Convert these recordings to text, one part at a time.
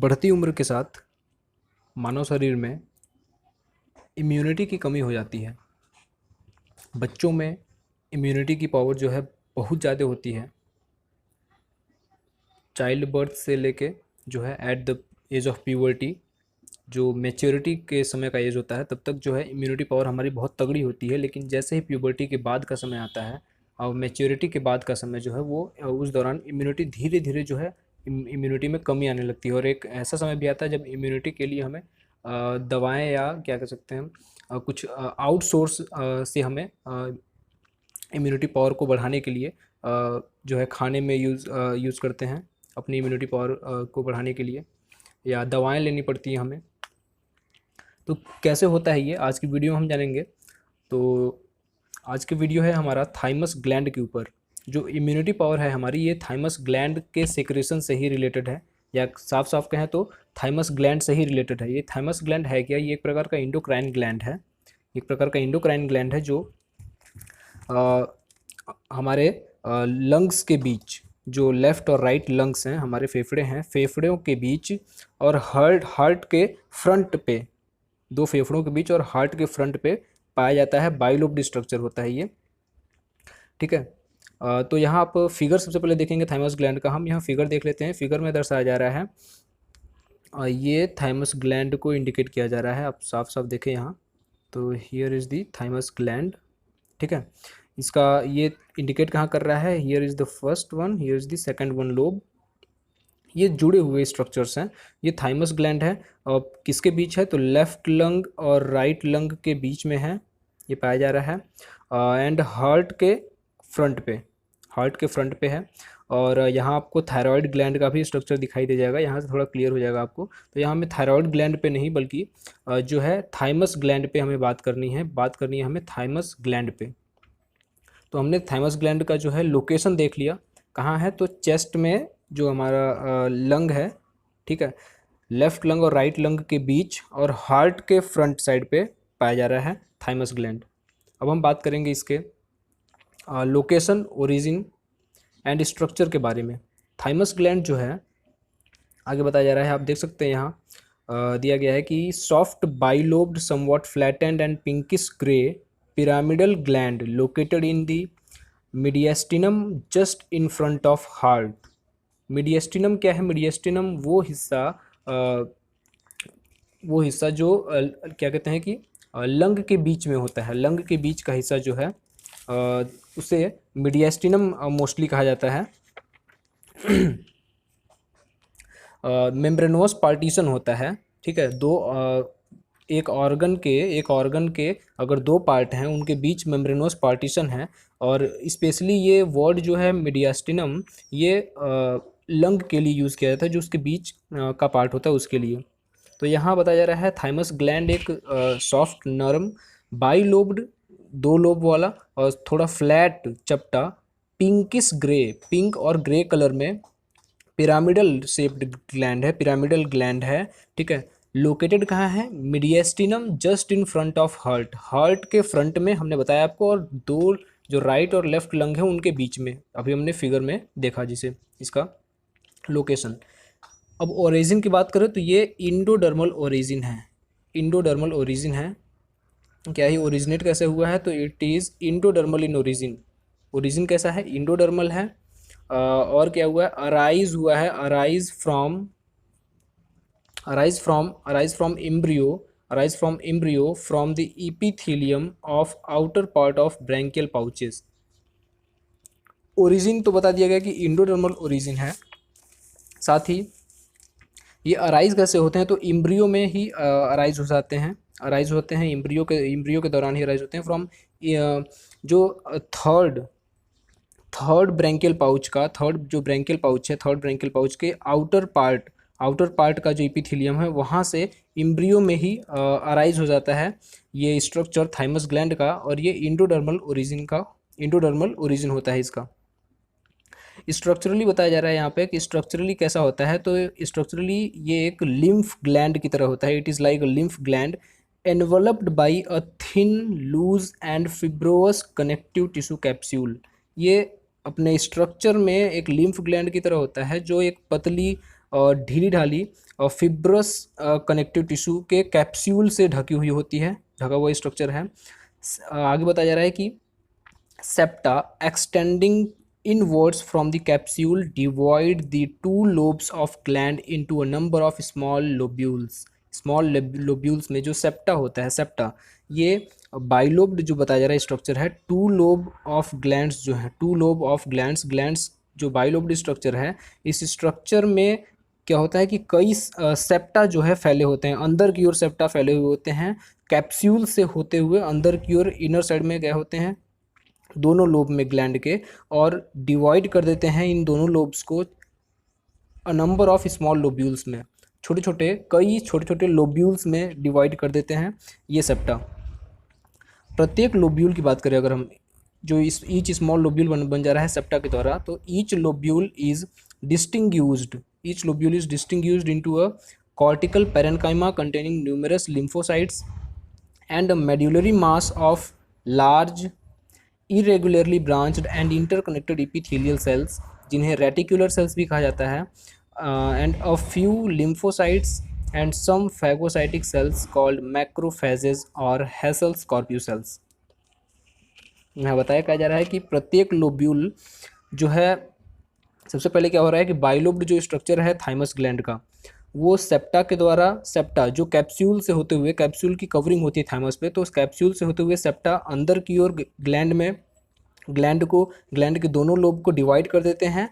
बढ़ती उम्र के साथ मानव शरीर में इम्यूनिटी की कमी हो जाती है। बच्चों में इम्यूनिटी की पावर जो है बहुत ज़्यादा होती है। चाइल्ड बर्थ से लेके जो है at the age of puberty, जो मैच्योरिटी के समय का एज होता है, तब तक जो है इम्यूनिटी पावर हमारी बहुत तगड़ी होती है। लेकिन जैसे ही प्यूबर्टी के बाद का समय आता है और मैच्योरिटी के बाद का समय जो है वो उस दौरान इम्यूनिटी धीरे धीरे जो है इम्यूनिटी में कमी आने लगती है। और एक ऐसा समय भी आता है जब इम्यूनिटी के लिए हमें दवाएं या क्या कह सकते हैं कुछ आउटसोर्स से हमें इम्यूनिटी पावर को बढ़ाने के लिए जो है खाने में यूज़ करते हैं अपनी इम्यूनिटी पावर को बढ़ाने के लिए, या दवाएं लेनी पड़ती हैं हमें। तो कैसे होता है ये आज की वीडियो में हम जानेंगे। तो आज की वीडियो है हमारा थाइमस ग्लैंड के ऊपर। जो इम्यूनिटी पावर है हमारी, ये थाइमस ग्लैंड के सेक्रेशन से ही रिलेटेड है, या साफ साफ कहें तो थाइमस ग्लैंड से ही रिलेटेड है। ये थाइमस ग्लैंड है क्या? ये एक प्रकार का इंडोक्राइन ग्लैंड है। एक प्रकार का इंडोक्राइन ग्लैंड है जो हमारे लंग्स के बीच, जो लेफ़्ट और राइट लंग्स हैं, हमारे फेफड़े हैं, फेफड़ों के बीच और हार्ट के फ्रंट पे, दो फेफड़ों के बीच और हार्ट के फ्रंट पे पाया जाता है। बाइलोब्ड स्ट्रक्चर होता है ये, ठीक है। तो यहाँ आप फिगर सबसे पहले देखेंगे थाइमस ग्लैंड का। हम यहाँ फिगर देख लेते हैं। फिगर में दर्शाया जा रहा है ये थाइमस ग्लैंड को इंडिकेट किया जा रहा है। आप साफ साफ देखें यहाँ, तो here is the thymus gland, ठीक है। इसका ये इंडिकेट कहाँ कर रहा है? Here is the first one, here is the second one lobe. ये जुड़े हुए स्ट्रक्चर्स हैं। ये थाइमस ग्लैंड है और किसके बीच है? तो लेफ्ट लंग और राइट लंग के बीच में है, ये पाया जा रहा है। एंड हार्ट के फ्रंट पे, हार्ट के फ्रंट पे है। और यहाँ आपको थायराइड ग्लैंड का भी स्ट्रक्चर दिखाई दे जाएगा, यहाँ से थोड़ा क्लियर हो जाएगा आपको। तो यहाँ हमें थायराइड ग्लैंड पे नहीं बल्कि जो है थाइमस ग्लैंड पे हमें बात करनी है हमें थाइमस ग्लैंड पे। तो हमने थाइमस ग्लैंड का जो है लोकेशन देख लिया, कहाँ है? तो चेस्ट में जो हमारा लंग है, ठीक है, लेफ्ट लंग और राइट लंग के बीच और हार्ट के फ्रंट साइड पे पाया जा रहा है थाइमस ग्लैंड। अब हम बात करेंगे इसके लोकेशन, ओरिजिन एंड स्ट्रक्चर के बारे में। थाइमस ग्लैंड जो है आगे बताया जा रहा है, आप देख सकते हैं यहाँ दिया गया है कि soft bilobed somewhat flattened and pinkish grey pyramidal gland located in the मीडियस्टिनम just in front of heart. मीडियस्टिनम क्या है? मीडियस्टिनम वो हिस्सा जो क्या कहते हैं कि लंग के बीच में होता है। लंग के बीच का हिस्सा जो है उसे मीडियस्टिनम मोस्टली कहा जाता है। मेम्ब्रेनोस पार्टीशन होता है, ठीक है। एक ऑर्गन के अगर दो पार्ट हैं, उनके बीच मेम्ब्रेनोस पार्टीशन है। और स्पेशली ये वर्ड जो है मीडियस्टिनम, ये लंग के लिए यूज़ किया जाता है, जो उसके बीच का पार्ट होता है उसके लिए। तो यहाँ बताया जा रहा है थाइमस ग्लैंड एक सॉफ्ट नरम बाइलोब्ड, दो लोब वाला और थोड़ा फ्लैट चपटा पिंकिश ग्रे, पिंक और ग्रे कलर में पिरामिडल शेप्ड ग्लैंड है, पिरामिडल ग्लैंड है, ठीक है। लोकेटेड कहाँ है? मीडियस्टिनम just in front of heart, heart के फ्रंट में हमने बताया आपको, और दो जो राइट और लेफ्ट लंग है उनके बीच में, अभी हमने फिगर में देखा जिसे, इसका लोकेशन। अब ओरिजिन की बात करें तो ये इंडोडर्मल ओरिजिन है। इंडोडर्मल ओरिजिन है। क्या ही ओरिजिनेट कैसे हुआ है? तो it is endodermal in origin. Origin कैसा है? इंडोडर्मल है। और क्या हुआ है? अराइज हुआ है, arise from embryo from the epithelium of outer part of branchial pouches. Origin तो बता दिया गया कि इंडोडर्मल ओरिजिन है। साथ ही ये अराइज कैसे होते हैं? तो इम्ब्रियो में ही अराइज हो जाते हैं, अराइज होते हैं इम्ब्रियो के दौरान ही अराइज होते हैं। फ्रॉम जो थर्ड ब्रैंकियल पाउच का, थर्ड जो ब्रैंकियल पाउच है, थर्ड ब्रैंकियल पाउच के आउटर पार्ट का जो इपिथेलियम है, वहाँ से इम्ब्रियो में ही अराइज हो जाता है ये स्ट्रक्चर थाइमस ग्लैंड का। और ये इंडोडर्मल ओरिजिन होता है इसका। स्ट्रक्चरली बताया जा रहा है यहाँ पे कि स्ट्रक्चरली कैसा होता है। तो स्ट्रक्चरली ये एक लिम्फ ग्लैंड की तरह होता है। It is like a lymph gland enveloped by a thin loose and fibrous connective tissue capsule. ये अपने स्ट्रक्चर में एक लिम्फ ग्लैंड की तरह होता है, जो एक पतली और ढीली ढाली और फिब्रस कनेक्टिव टिश्यू के कैप्सूल से ढकी हुई होती है, ढका हुआ स्ट्रक्चर है। आगे बताया जा रहा है कि septa extending inwards from the capsule divide the two lobes of gland into a number of small lobules। Small lobules में जो सेप्टा होता है, सेप्टा ये बाइलोब्ड जो बताया जा रहा है स्ट्रक्चर है। टू लोब ऑफ ग्लैंड्स जो है, two lobe of glands, glands जो बाइलोब्ड स्ट्रक्चर है, इस स्ट्रक्चर में क्या होता है कि कई सेप्टा जो है फैले होते हैं, अंदर की ओर सेप्टा फैले हुए होते हैं, कैप्सूल से होते हुए अंदर की ओर इनर साइड में गए होते हैं दोनों लोब में ग्लैंड के, और डिवाइड कर देते हैं इन दोनों लोब्स को a number of small lobules में, छोटे छोटे कई छोटे छोटे लोब्यूल्स में डिवाइड कर देते हैं ये सेप्टा। प्रत्येक लोब्यूल की बात करें अगर हम, जो इस ईच स्मॉल लोब्यूल बन जा रहा है सेप्टा के द्वारा, तो each lobule is distinguished, each lobule is distinguished into a cortical parenchyma containing numerous lymphocytes and a medullary mass of large irregularly branched and interconnected epithelial cells, जिन्हें reticular cells भी कहा जाता है, and a few lymphocytes and some phagocytic cells called macrophages और hassle Scorpio sales. यहाँ बताया कहा जा रहा है कि प्रत्येक लोब्यूल जो है, सबसे पहले क्या हो रहा है कि बाइलोब्ड जो स्ट्रक्चर है थाइमस ग्लैंड का, वो सेप्टा के द्वारा, सेप्टा जो कैप्सूल से होते हुए, कैप्सूल की कवरिंग होती है थाइमस पे, तो उस कैप्सूल से होते हुए सेप्टा अंदर की ओर ग्लैंड में, ग्लैंड के दोनों लोब को डिवाइड कर देते हैं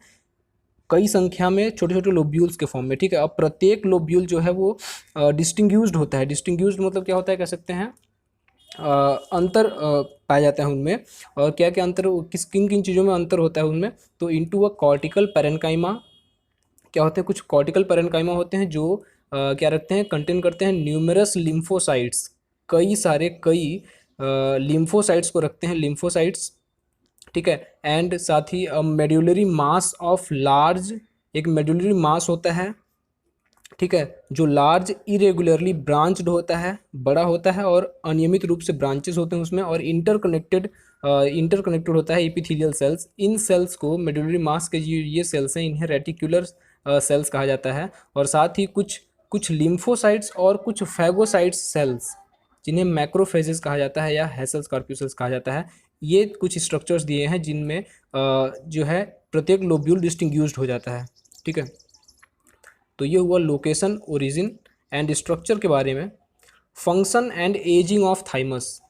कई संख्या में छोटे छोटे लोब्यूल्स के फॉर्म में, ठीक है। अब प्रत्येक लोब्यूल जो है वो डिस्टिंग्यूज्ड होता है। डिस्टिंग्यूज्ड मतलब क्या होता है, कह सकते हैं अंतर पाया जाता है उनमें। और क्या क्या अंतर, किन किन चीज़ों में अंतर होता है उनमें, तो इनटू अ कॉर्टिकल पेरेन्काइमा, क्या होते हैं, कुछ कॉर्टिकल पेरेन्काइमा होते हैं जो क्या रखते हैं, कंटेन करते हैं न्यूमरस लिम्फोसाइट्स, कई सारे लिम्फोसाइट्स को रखते हैं, लिम्फोसाइट्स, ठीक है। एंड साथ ही मेड्यूलरी मास ऑफ लार्ज, एक मेड्यूलरी मास होता है, ठीक है, जो लार्ज इरेगुलरली ब्रांच्ड होता है, बड़ा होता है और अनियमित रूप से ब्रांचेस होते हैं उसमें, और इंटरकनेक्टेड होता है एपिथेलियल सेल्स। इन सेल्स को, मेडुलरी मास के ये सेल्स हैं, इन्हें रेटिकुलर सेल्स कहा जाता है। और साथ ही कुछ लिम्फोसाइट्स और कुछ फैगोसाइट्स सेल्स, जिन्हें मैक्रोफेजेस कहा जाता है या हेसल स्कॉर्पियो सेल्स कहा जाता है, ये कुछ स्ट्रक्चर्स दिए हैं जिनमें जो है प्रत्येक लोब्यूल डिस्टिंग्यूज्ड हो जाता है, ठीक है। तो ये हुआ लोकेशन, ओरिजिन एंड स्ट्रक्चर के बारे में। Function and ageing of thymus,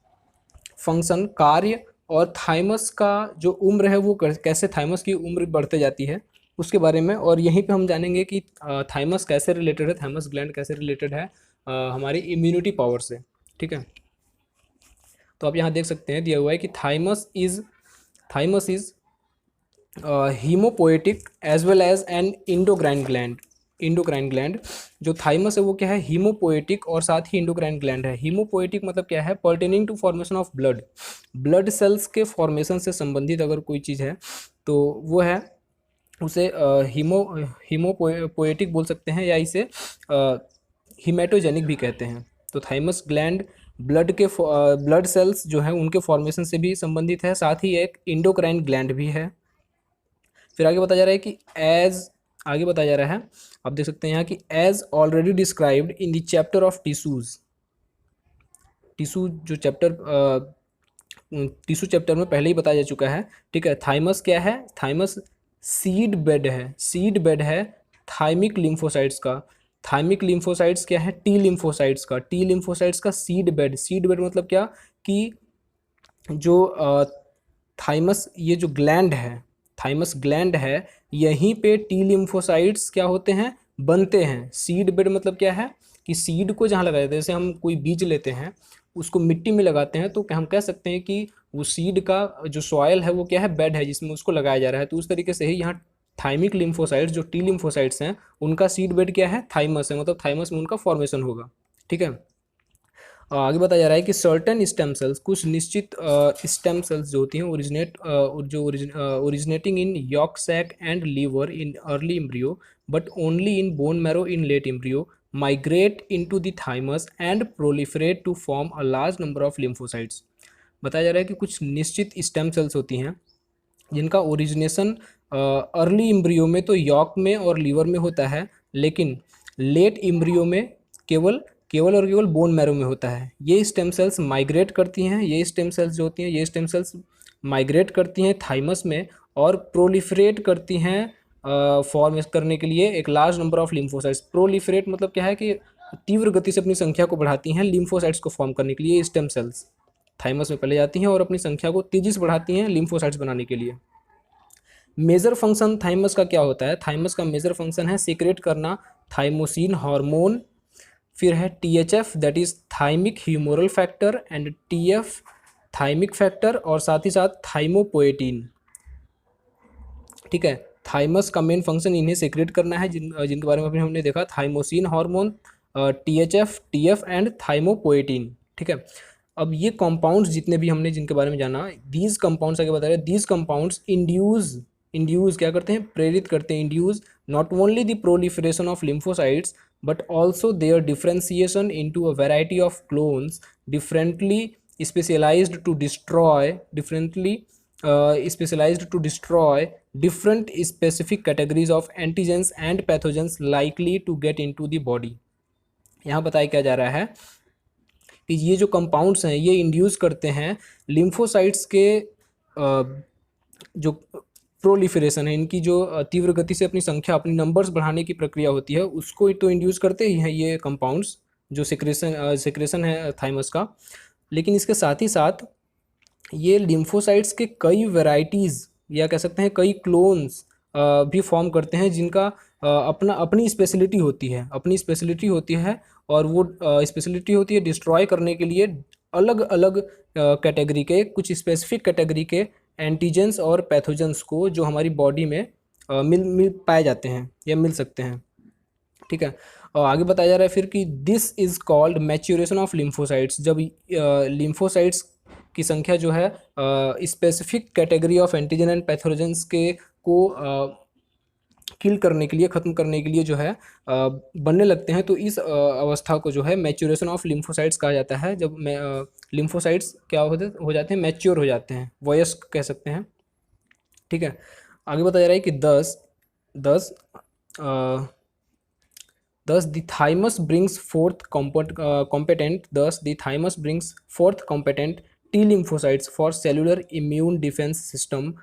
function, कार्य, और थाइमस का जो उम्र है वो कैसे थाइमस की उम्र बढ़ते जाती है उसके बारे में। और यहीं पे हम जानेंगे कि थाइमस कैसे रिलेटेड है, थाइमस ग्लैंड कैसे रिलेटेड है हमारी इम्यूनिटी पावर से, ठीक है। तो आप यहाँ देख सकते हैं दिया हुआ है कि thymus is haemopoietic as well as an endocrine gland. जो थाइमस है वो क्या है, हीमोपोएटिक और साथ ही इंडोक्राइन ग्लैंड है। हीमोपोएटिक मतलब क्या है, pertaining to formation of blood cells के फॉर्मेशन से संबंधित अगर कोई चीज़ है तो वो है, उसे हीमोपोएटिक बोल सकते हैं, या इसे हीमेटोजेनिक भी कहते हैं। तो थाइमस ग्लैंड ब्लड सेल्स जो है उनके फॉर्मेशन से भी संबंधित है, साथ ही एक इंडोक्राइन ग्लैंड भी है। फिर आगे बताया जा रहा है कि आगे बताया जा रहा है, आप देख सकते हैं यहाँ कि as already described in the chapter of tissues, जो टिश्यू चैप्टर में पहले ही बताया जा चुका है, ठीक है। थाइमस क्या है, थाइमस सीड बेड है थाइमिक लिम्फोसाइट्स का। थाइमिक लिम्फोसाइट्स क्या है, टी लिम्फोसाइट्स का सीड बेड मतलब क्या कि जो थाइमस, ये जो ग्लैंड है, थाइमस ग्लैंड है, यहीं पे टी लिम्फोसाइट्स क्या होते हैं, बनते हैं। सीड बेड मतलब क्या है कि सीड को जहाँ लगाया जाता है, जैसे हम कोई बीज लेते हैं उसको मिट्टी में लगाते हैं, तो हम कह सकते हैं कि वो सीड का जो सॉइल है वो क्या है, बेड है जिसमें उसको लगाया जा रहा है। तो उस तरीके से ही यहाँ थाइमिक लिम्फोसाइट्स, जो टी लिम्फोसाइट्स हैं, उनका सीड बेड क्या है, थाइमस है, मतलब थाइमस में उनका फॉर्मेशन होगा, ठीक है। आगे बताया जा रहा है कि सर्टेन स्टेम सेल्स, कुछ निश्चित स्टेम सेल्स जो होती हैं originating in yolk sac and liver in early embryo but only in bone marrow in late embryo migrate into the thymus and proliferate to form a large number of lymphocytes. बताया जा रहा है कि कुछ निश्चित स्टेम सेल्स होती हैं जिनका ओरिजिनेशन अर्ली एम्ब्रियो में तो यॉक में और लीवर में होता है, लेकिन लेट इम्ब्रियो में केवल केवल और केवल बोन मैरो में होता है। ये स्टेम सेल्स माइग्रेट करती हैं, ये स्टेम सेल्स जो होती हैं ये स्टेम सेल्स माइग्रेट करती हैं थाइमस में और प्रोलिफरेट करती हैं फॉर्म करने के लिए एक large number of lymphocytes. Proliferate मतलब क्या है कि तीव्र गति से अपनी संख्या को बढ़ाती हैं लिम्फोसाइट्स को फॉर्म करने के लिए। स्टेम सेल्स थाइमस में पहले जाती हैं और अपनी संख्या को तेजी से बढ़ाती हैं लिम्फोसाइट्स बनाने के लिए। मेजर फंक्शन थाइमस का क्या होता है? थाइमस का मेजर फंक्शन है सीक्रेट करना थाइमोसिन हार्मोन, फिर है THF that is thymic humoral factor and TF thymic factor, और साथ ही साथ थाइमोपोएटिन। ठीक है, थाइमस का मेन फंक्शन इन्हें सीक्रेट करना है, जिनके बारे में अभी हमने देखा, thymosin hormone, THF, TF and thymopoietin. ठीक है, अब ये कंपाउंड्स जितने भी हमने जिनके बारे में जाना, दीज कंपाउंड्स आगे बता रहे हैं, दीज कंपाउंड्स इंड्यूस क्या करते हैं? प्रेरित करते हैं, induce not only the proliferation of lymphocytes but also their differentiation into a variety of clones differently specialised to destroy different specific categories of antigens and pathogens likely to get into the body। यहाँ बताया क्या जा रहा है कि ये जो compounds हैं ये इंड्यूस करते हैं लिम्फोसाइट्स के जो प्रोलिफरेशन है, इनकी जो तीव्र गति से अपनी संख्या, अपनी नंबर्स बढ़ाने की प्रक्रिया होती है, उसको तो इंड्यूस करते ही हैं ये कंपाउंड्स जो सिक्रेशन है थाइमस का। लेकिन इसके साथ ही साथ ये लिम्फोसाइट्स के कई वैराइटीज़ या कह सकते हैं कई क्लोन्स भी फॉर्म करते हैं, जिनका अपनी स्पेशलिटी होती है और वो स्पेशलिटी होती है डिस्ट्रॉय करने के लिए अलग अलग कैटेगरी के, कुछ स्पेसिफिक कैटेगरी के एंटीजेंस और पैथोजेंस को जो हमारी बॉडी में मिल पाए जाते हैं या मिल सकते हैं। ठीक है, और आगे बताया जा रहा है फिर कि this is called maturation of lymphocytes. जब लिम्फोसाइट्स की संख्या जो है specific category of antigen and pathogens के को किल करने के लिए, ख़त्म करने के लिए जो है बनने लगते हैं, तो इस अवस्था को जो है मैच्योरेशन ऑफ लिम्फोसाइट्स कहा जाता है। जब लिम्फोसाइट्स क्या हो जाते हैं? मैच्योर हो जाते हैं, वयस्क कह सकते हैं। ठीक है, आगे बताया जा रहा है कि thus the thymus brings forth competent T lymphocytes for cellular immune defense system,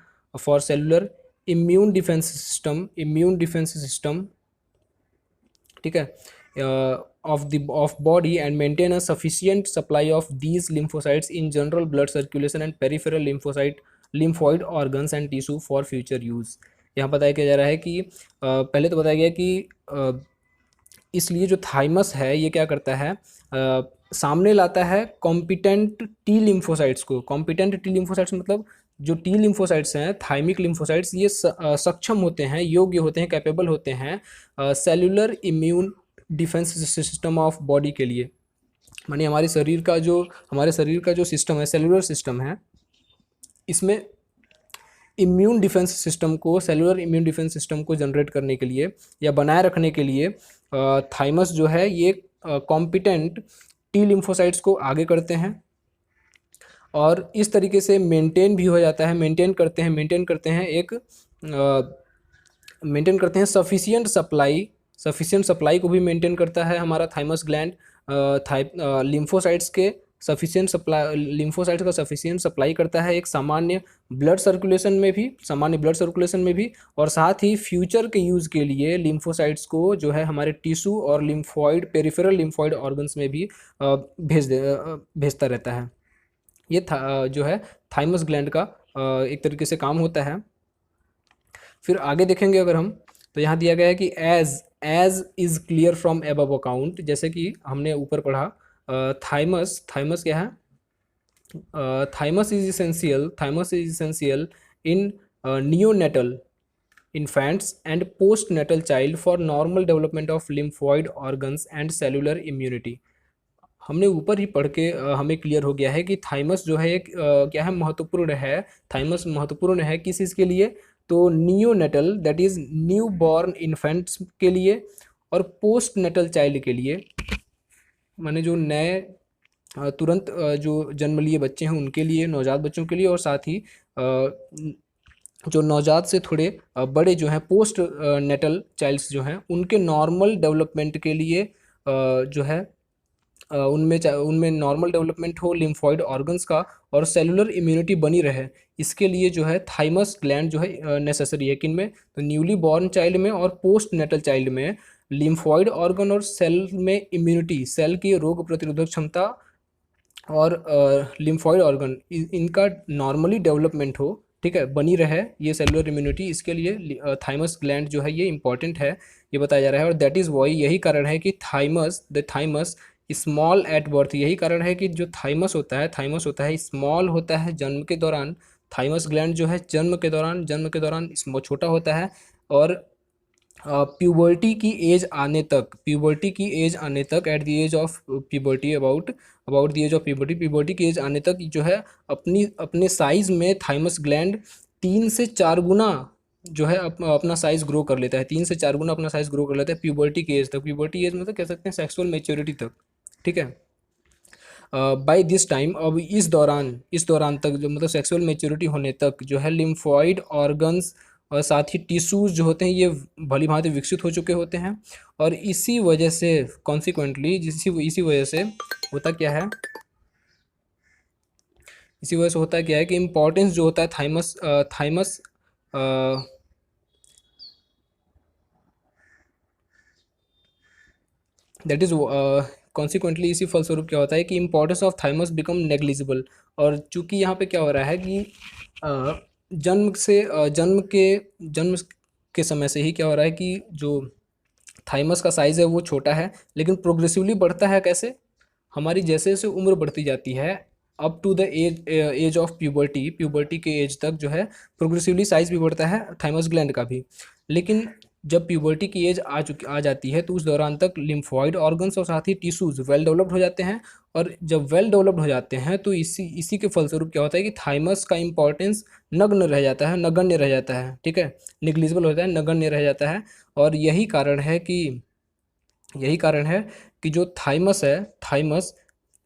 ठीक है, of body and maintain a sufficient supply of these lymphocytes in general blood circulation and peripheral lymphoid organs and tissue for future use। यहाँ बताया क्या जा रहा है कि पहले तो बताया गया कि इसलिए जो थाइमस है ये क्या करता है? सामने लाता है कॉम्पिटेंट टी लिम्फोसाइट्स को। कॉम्पिटेंट टी लिम्फोसाइट्स मतलब जो टी लिम्फोसाइट्स हैं, थाइमिक लिम्फोसाइट्स, ये सक्षम होते हैं, योग्य होते हैं, कैपेबल होते हैं cellular immune defence system of body के लिए। माने हमारे शरीर का जो सिस्टम है, सेलुलर सिस्टम है, इसमें इम्यून डिफेंस सिस्टम को, सेलुलर इम्यून डिफेंस सिस्टम को जनरेट करने के लिए या बनाए रखने के लिए थाइमस जो है ये कॉम्पिटेंट टी लिम्फोसाइट्स को आगे करते हैं और इस तरीके से मेंटेन भी हो जाता है, मेंटेन करते हैं सफिशिएंट सप्लाई को भी मेंटेन करता है हमारा थाइमस ग्लैंड। लिम्फोसाइट्स का सफिशिएंट सप्लाई करता है एक सामान्य ब्लड सर्कुलेशन में भी, और साथ ही फ्यूचर के यूज़ के लिए लिम्फोसाइट्स को जो है हमारे टिश्यू और पेरिफेरल लिम्फॉइड ऑर्गन्स में भी भेजता रहता है। ये जो है थाइमस ग्लैंड का एक तरीके से काम होता है। फिर आगे देखेंगे अगर हम, तो यहाँ दिया गया है कि as is clear from above account, जैसे कि हमने ऊपर पढ़ा, थाइमस क्या है? Thymus is essential in neonatal infants and post natal child for normal development of lymphoid organs and cellular immunity. हमने ऊपर ही पढ़ के हमें क्लियर हो गया है कि थाइमस जो है क्या है? थाइमस महत्वपूर्ण है किस चीज़ के लिए? तो neonatal that is new born infants के लिए और पोस्ट नेटल चाइल्ड के लिए, माने जो नए तुरंत जो जन्म लिए बच्चे हैं उनके लिए, नवजात बच्चों के लिए, और साथ ही जो नवजात से थोड़े बड़े जो हैं, पोस्ट नेटल चाइल्ड्स जो हैं, उनके नॉर्मल डेवलपमेंट के लिए जो है उनमें नॉर्मल डेवलपमेंट हो, लिम्फॉइड ऑर्गन्स का और सेलुलर इम्यूनिटी बनी रहे, इसके लिए जो है थाइमस ग्लैंड जो है नेसेसरी है। किन में? तो न्यूली बॉर्न चाइल्ड में और पोस्ट नेटल चाइल्ड में लिम्फॉइड ऑर्गन और सेल में इम्यूनिटी, सेल की रोग प्रतिरोधक क्षमता और लिम्फॉइड ऑर्गन इनका नॉर्मली डेवलपमेंट हो, ठीक है, बनी रहे ये सेलुलर इम्यूनिटी, इसके लिए थाइमस ग्लैंड जो है ये इंपॉर्टेंट है, ये बताया जा रहा है। और दैट इज़ वाई, यही कारण है कि the thymus small at birth, यही कारण है कि जो थाइमस होता है स्मॉल होता है जन्म के दौरान। थाइमस ग्लैंड जो है जन्म के दौरान छोटा होता है, और प्यूबर्टी की एज आने तक at the age of puberty, about the age of puberty की एज आने तक जो है अपने साइज में थाइमस ग्लैंड 3 से 4 गुना जो है अपना साइज ग्रो कर लेता है, 3 से 4 गुना अपना साइज ग्रो कर लेता है प्यूबर्टी की एज तक। प्यूबर्टी एज मतलब कह सकते हैं सेक्सुअल मेच्योरिटी तक, ठीक है। बाय दिस टाइम, अब इस दौरान तक जो मतलब सेक्सुअल मेच्योरिटी होने तक जो है लिम्फॉइड ऑर्गन्स और साथ ही टिश्यूज जो होते हैं ये भली भांति विकसित हो चुके होते हैं। और इसी वजह से कॉन्सिक्वेंटली इसी वजह से होता क्या है, कि इम्पोर्टेंस जो होता है थाइमस दैट इज कॉन्सिक्वेंटली इसी फलस्वरूप क्या होता है कि importance of thymus become negligible. और चूंकि यहाँ पे क्या हो रहा है कि अ, जन्म के समय से ही क्या हो रहा है कि जो थाइमस का साइज़ है वो छोटा है, लेकिन प्रोग्रेसिवली बढ़ता है। कैसे? हमारी जैसे जैसे उम्र बढ़ती जाती है, up to the age of puberty के एज तक जो है प्रोग्रेसिवली साइज भी बढ़ता है थाइमस ग्लैंड का भी। लेकिन जब प्यूबर्टी की एज आ जाती है तो उस दौरान तक लिम्फॉइड ऑर्गन्स और साथ ही टिश्यूज वेल डेवलप्ड हो जाते हैं। और जब वेल डेवलप्ड हो जाते हैं तो इसी के फलस्वरूप क्या होता है कि थाइमस का इंपॉर्टेंस नगण्य रह जाता है, ठीक है, निग्लिजिबल होता है, नगण्य रह जाता है। और यही कारण है कि जो थाइमस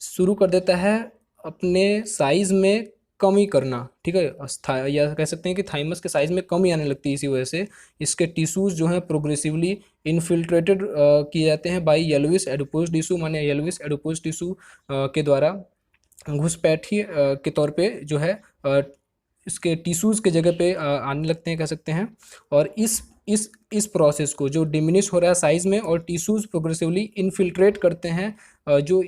शुरू कर देता है अपने साइज में कमी करना, ठीक है, या कह सकते हैं कि थाइमस के साइज में कमी आने लगती है। इसी वजह से इसके टिश्यूज जो हैं प्रोग्रेसिवली इन्फिल्ट्रेटेड किए जाते हैं बाय येलोविश एडिपोज टिश्यू, माने येलोविश एडिपोज टिश्यू के द्वारा घुसपैठी के तौर पे जो है इसके टिश्यूज़ के जगह पे आने लगते हैं, कह सकते हैं। और इस प्रोसेस को जो डिमिनिश हो रहा है साइज में और टिश्यूज़ प्रोग्रेसिवली इन्फिल्ट्रेट करते हैं, जो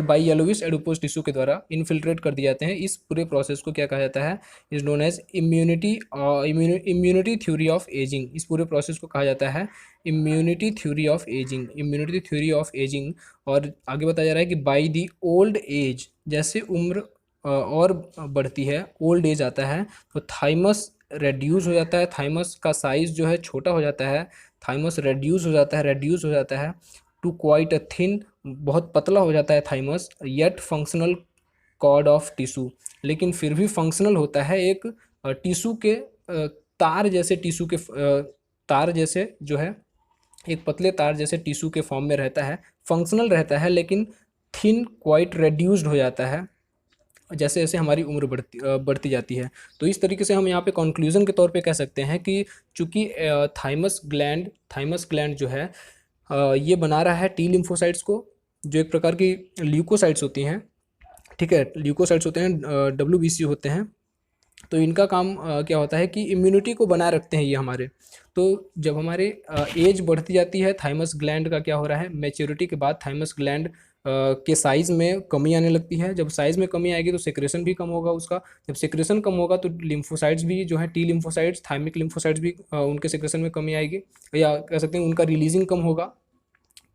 बाई येलोविश एडिपोज टिश्यू के द्वारा इन्फिल्ट्रेट कर दिए जाते हैं। इस पूरे प्रोसेस को क्या कहा जाता है? Is known as immunity theory of ageing. इस पूरे प्रोसेस को कहा जाता है इम्यूनिटी थ्योरी ऑफ एजिंग। और आगे बताया जा रहा है कि बाई दी ओल्ड एज, जैसे उम्र और बढ़ती है, ओल्ड एज आता है, तो थाइमस रेड्यूस हो जाता है, थाइमस का साइज जो है छोटा हो जाता है, थाइमस रेड्यूस हो जाता है टू क्वाइट अ थिन, बहुत पतला हो जाता है thymus, yet functional cord of tissue, लेकिन फिर भी फंक्शनल होता है एक टिश्यू के तार जैसे जो है एक पतले तार जैसे टिश्यू के फॉर्म में रहता है, फंक्शनल रहता है, लेकिन थिन क्वाइट रेड्यूस्ड हो जाता है जैसे जैसे हमारी उम्र बढ़ती जाती है। तो इस तरीके से हम यहाँ पे कंक्लूजन के तौर पे कह सकते हैं कि चूँकि थाइमस ग्लैंड जो है ये बना रहा है टी लिम्फोसाइट्स को, जो एक प्रकार की ल्यूकोसाइट्स होती हैं, ठीक है, ल्यूकोसाइट्स होते हैं, WBC होते हैं। तो इनका काम क्या होता है कि इम्यूनिटी को बनाए रखते हैं ये हमारे। तो जब हमारे एज बढ़ती जाती है, थाइमस ग्लैंड का क्या हो रहा है, मैच्योरिटी के बाद थाइमस ग्लैंड के साइज़ में कमी आने लगती है। जब साइज़ में कमी आएगी तो सेक्रेशन भी कम होगा उसका, जब सेक्रेशन कम होगा तो लिम्फोसाइट्स भी जो है टी लिम्फोसाइट्स, थाइमिक लिम्फोसाइट्स भी उनके सेक्रेशन में कमी आएगी, या कह सकते हैं उनका रिलीजिंग कम होगा,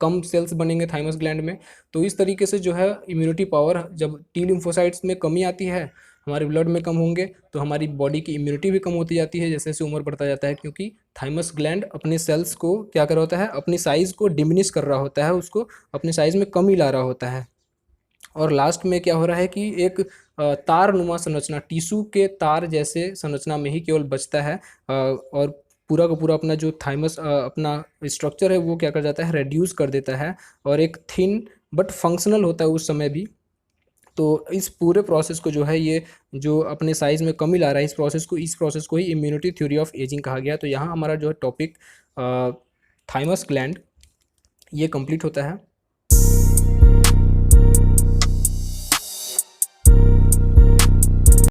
कम सेल्स बनेंगे थाइमस ग्लैंड में। तो इस तरीके से जो है इम्यूनिटी पावर, जब टी लिम्फोसाइट्स में कमी आती है, हमारे ब्लड में कम होंगे, तो हमारी बॉडी की इम्यूनिटी भी कम होती जाती है जैसे जैसे उम्र बढ़ता जाता है, क्योंकि थाइमस ग्लैंड अपने सेल्स को क्या कर रहा होता है, अपनी साइज़ को डिमिनिश कर रहा होता है, उसको अपने साइज़ में कमी ला रहा होता है। और लास्ट में क्या हो रहा है कि एक तारनुमा संरचना, टिश्यू के तार जैसे संरचना में ही केवल बचता है, और पूरा का पूरा अपना जो थाइमस अपना स्ट्रक्चर है वो क्या कर जाता है, रेड्यूस कर देता है, और एक थिन बट फंक्शनल होता है उस समय भी, तो इस पूरे प्रोसेस को जो है, ये जो अपने साइज़ में कमी ला रहा है, इस प्रोसेस को ही इम्यूनिटी थ्योरी ऑफ एजिंग कहा गया। तो यहाँ हमारा जो है टॉपिक थाइमस ग्लैंड ये कंप्लीट होता है।